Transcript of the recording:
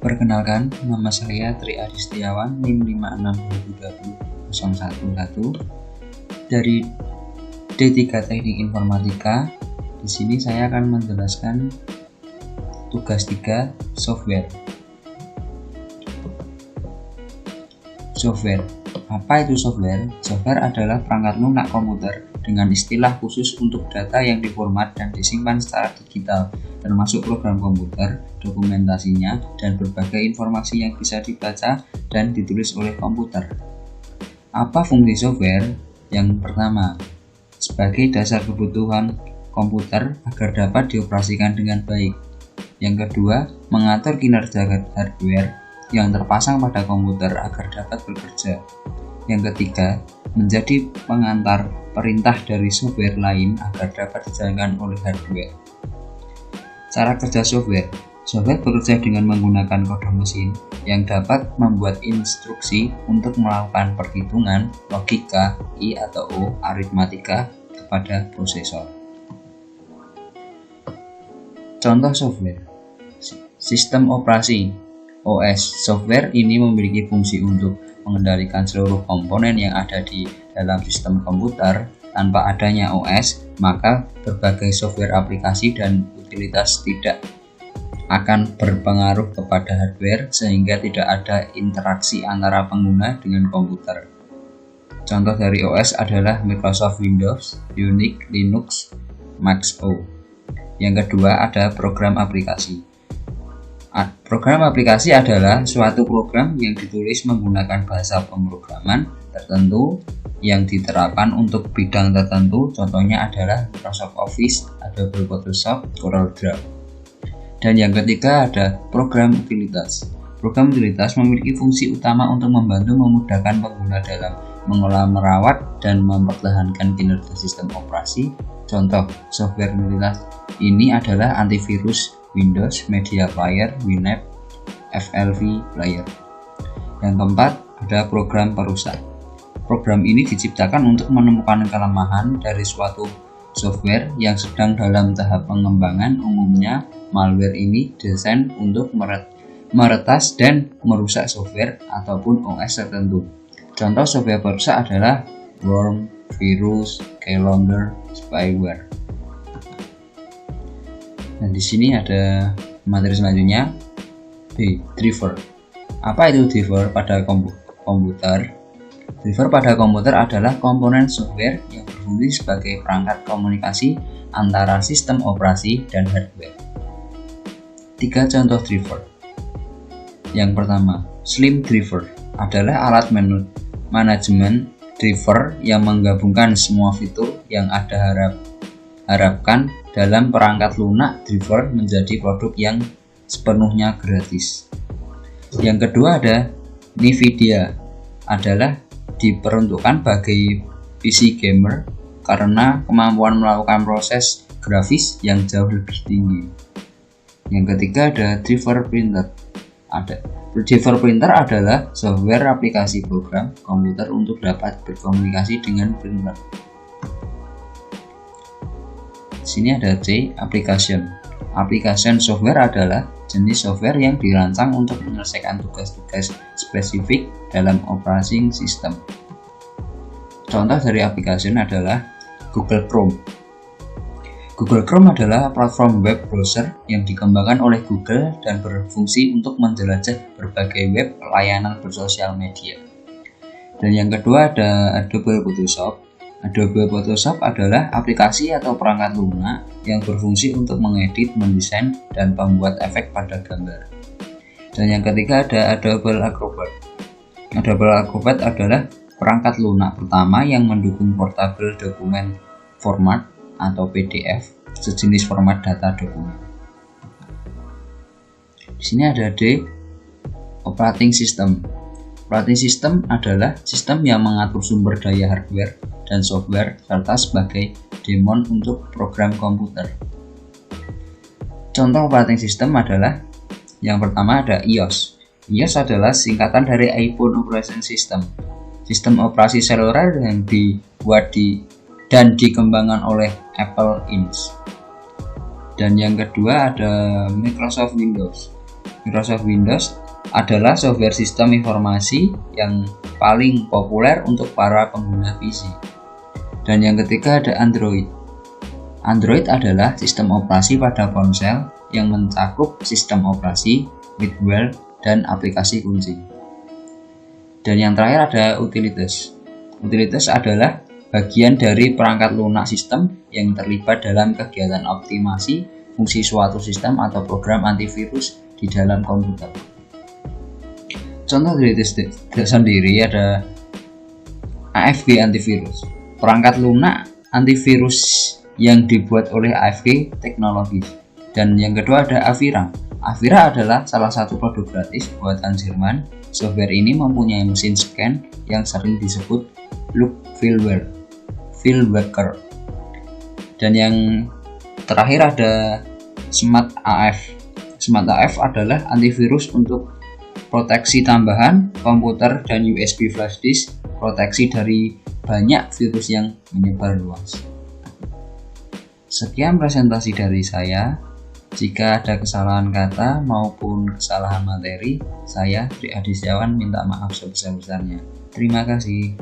Perkenalkan, nama saya Tri Adi Setiawan, NIM 5620200111 dari D3 Teknik Informatika. Di sini saya akan menjelaskan tugas 3 software. Software. Apa itu software? Software adalah perangkat lunak komputer dengan istilah khusus untuk data yang diformat dan disimpan secara digital, termasuk program komputer, dokumentasinya, dan berbagai informasi yang bisa dibaca dan ditulis oleh komputer. Apa fungsi software? Yang pertama, sebagai dasar kebutuhan komputer agar dapat dioperasikan dengan baik. Yang kedua, mengatur kinerja hardware yang terpasang pada komputer agar dapat bekerja. Yang ketiga, menjadi pengantar perintah dari software lain agar dapat dijalankan oleh hardware. Cara kerja software. Software bekerja dengan menggunakan kode mesin yang dapat membuat instruksi untuk melakukan perhitungan, logika, I atau O, aritmatika kepada prosesor. Contoh software. Sistem operasi OS. Software ini memiliki fungsi untuk mengendalikan seluruh komponen yang ada di dalam sistem komputer. Tanpa adanya OS, maka berbagai software aplikasi dan utilitas tidak akan berpengaruh kepada hardware sehingga tidak ada interaksi antara pengguna dengan komputer. Contoh dari OS adalah Microsoft Windows, Unix, Linux, Mac OS. Yang kedua ada program aplikasi. Program aplikasi adalah suatu program yang ditulis menggunakan bahasa pemrograman tertentu yang diterapkan untuk bidang tertentu. Contohnya adalah Microsoft Office, Adobe Photoshop, Corel Draw. Dan yang ketiga ada program utilitas. Program utilitas memiliki fungsi utama untuk membantu memudahkan pengguna dalam mengolah, merawat, dan mempertahankan kinerja sistem operasi. Contoh software utilitas ini adalah antivirus Windows, Media Player, Winamp, FLV Player. Yang keempat ada program perusak. Program ini diciptakan untuk menemukan kelemahan dari suatu software yang sedang dalam tahap pengembangan. Umumnya malware ini desain untuk meretas dan merusak software ataupun OS tertentu. Contoh software perusak adalah worm, virus, keylogger, spyware. Dan di sini ada materi selanjutnya, driver. Apa itu driver pada komputer? Driver pada komputer adalah komponen software yang berfungsi sebagai perangkat komunikasi antara sistem operasi dan hardware. 3 contoh driver. Yang pertama, Slim Driver adalah alat manajemen driver yang menggabungkan semua fitur yang ada harapkan dalam perangkat lunak driver menjadi produk yang sepenuhnya gratis. Yang kedua ada NVIDIA, adalah diperuntukkan bagi PC gamer karena kemampuan melakukan proses grafis yang jauh lebih tinggi. Yang ketiga ada driver printer. Driver printer adalah software aplikasi program komputer untuk dapat berkomunikasi dengan printer. Di sini ada C, application. Application software adalah jenis software yang dirancang untuk menyelesaikan tugas-tugas spesifik dalam operating system. Contoh dari application adalah Google Chrome. Google Chrome adalah platform web browser yang dikembangkan oleh Google dan berfungsi untuk menjelajah berbagai web layanan bersosial media. Dan yang kedua ada Adobe Photoshop. Adobe Photoshop adalah aplikasi atau perangkat lunak yang berfungsi untuk mengedit, mendesain, dan membuat efek pada gambar. Dan yang ketiga ada Adobe Acrobat. Adobe Acrobat adalah perangkat lunak pertama yang mendukung portable dokumen format atau PDF, sejenis format data dokumen. Di sini ada D, operating system. Operating system adalah sistem yang mengatur sumber daya hardware dan software serta sebagai daemon untuk program komputer. Contoh operating system adalah yang pertama ada iOS. iOS adalah singkatan dari iPhone Operating System, sistem operasi seluler yang dibuat dan dikembangkan oleh Apple Inc. Dan yang kedua ada Microsoft Windows. Microsoft Windows adalah software sistem informasi yang paling populer untuk para pengguna PC. Dan yang ketiga ada Android. Android adalah sistem operasi pada ponsel yang mencakup sistem operasi, firmware, dan aplikasi kunci. Dan yang terakhir ada utilitas. Utilitas adalah bagian dari perangkat lunak sistem yang terlibat dalam kegiatan optimasi fungsi suatu sistem atau program antivirus di dalam komputer. Contoh dari sendiri ada AFG antivirus, perangkat lunak antivirus yang dibuat oleh AFG Technologies. Dan yang kedua ada Avira. Avira adalah salah satu produk gratis buatan Jerman. Software ini mempunyai mesin scan yang sering disebut look fileware. Dan yang terakhir ada Smart AF. Smart AF adalah antivirus untuk proteksi tambahan komputer dan USB flash disk, proteksi dari banyak virus yang menyebar luas. Sekian presentasi dari saya. Jika ada kesalahan kata maupun kesalahan materi, saya Tri Adi Setiawan minta maaf sebesar-besarnya. Terima kasih.